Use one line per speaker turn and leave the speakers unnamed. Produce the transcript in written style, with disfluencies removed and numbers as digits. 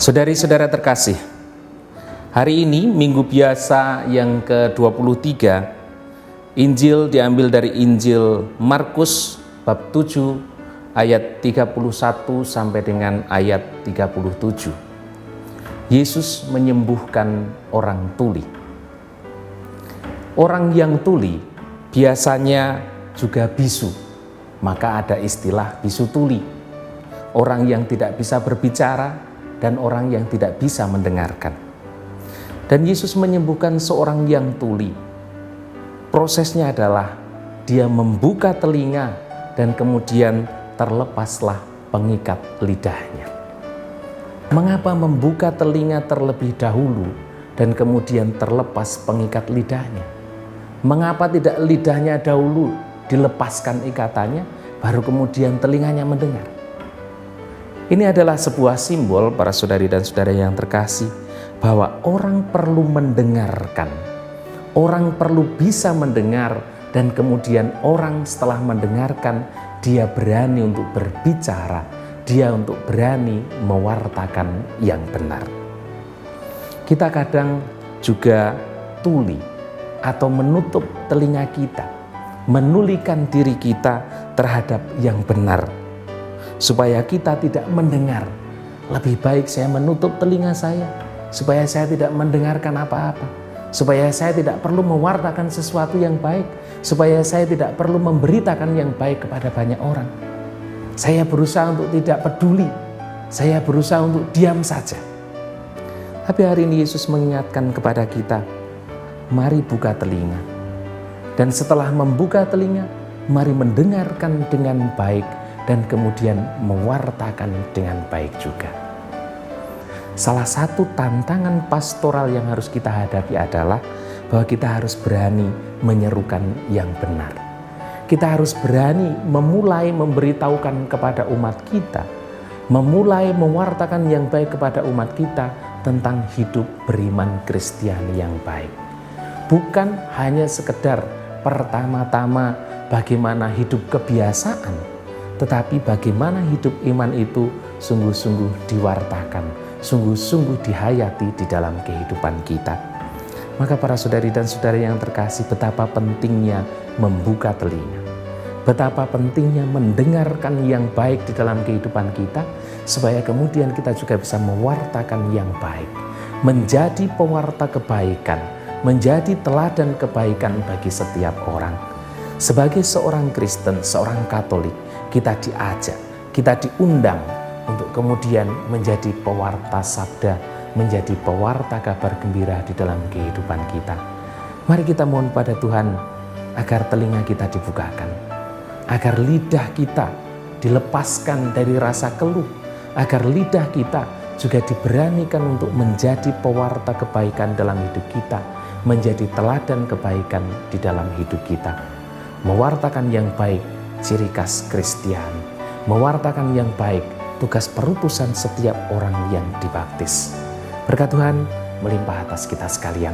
Saudari-saudara terkasih, hari ini Minggu Biasa yang ke-23, Injil diambil dari Injil Markus bab 7 ayat 31 sampai dengan ayat 37. Yesus menyembuhkan orang tuli. Orang yang tuli biasanya juga bisu, maka ada istilah bisu tuli. Orang yang tidak bisa berbicara dan orang yang tidak bisa mendengarkan. Dan Yesus menyembuhkan seorang yang tuli. Prosesnya adalah dia membuka telinga dan kemudian terlepaslah pengikat lidahnya. Mengapa membuka telinga terlebih dahulu dan kemudian terlepas pengikat lidahnya? Mengapa tidak lidahnya dahulu dilepaskan ikatannya, baru kemudian telinganya mendengar? Ini adalah sebuah simbol, para saudari dan saudara yang terkasih, bahwa orang perlu mendengarkan. Orang perlu bisa mendengar, dan kemudian orang setelah mendengarkan, dia berani untuk berbicara, dia untuk berani mewartakan yang benar. Kita kadang juga tuli atau menutup telinga kita, menulikan diri kita terhadap yang benar, supaya kita tidak mendengar. Lebih baik saya menutup telinga saya, supaya saya tidak mendengarkan apa-apa, supaya saya tidak perlu mewartakan sesuatu yang baik, supaya saya tidak perlu memberitakan yang baik kepada banyak orang. Saya berusaha untuk tidak peduli, saya berusaha untuk diam saja. Tapi hari ini Yesus mengingatkan kepada kita, mari buka telinga. Dan setelah membuka telinga, mari mendengarkan dengan baik, dan kemudian mewartakan dengan baik juga. Salah satu tantangan pastoral yang harus kita hadapi adalah bahwa kita harus berani menyerukan yang benar. Kita harus berani memulai memberitahukan kepada umat kita, memulai mewartakan yang baik kepada umat kita tentang hidup beriman Kristiani yang baik. Bukan hanya sekedar pertama-tama bagaimana hidup kebiasaan, tetapi bagaimana hidup iman itu sungguh-sungguh diwartakan, sungguh-sungguh dihayati di dalam kehidupan kita. Maka para saudari dan saudara yang terkasih, betapa pentingnya membuka telinga, betapa pentingnya mendengarkan yang baik di dalam kehidupan kita, supaya kemudian kita juga bisa mewartakan yang baik, menjadi pewarta kebaikan, menjadi teladan kebaikan bagi setiap orang. Sebagai seorang Kristen, seorang Katolik, kita diajak, kita diundang untuk kemudian menjadi pewarta sabda, menjadi pewarta kabar gembira di dalam kehidupan kita. Mari kita mohon pada Tuhan agar telinga kita dibukakan, agar lidah kita dilepaskan dari rasa keluh, agar lidah kita juga diberanikan untuk menjadi pewarta kebaikan dalam hidup kita, menjadi teladan kebaikan di dalam hidup kita. Mewartakan yang baik, ciri khas Kristiani. Mewartakan yang baik, tugas perutusan setiap orang yang dibaptis. Berkat Tuhan melimpah atas kita sekalian.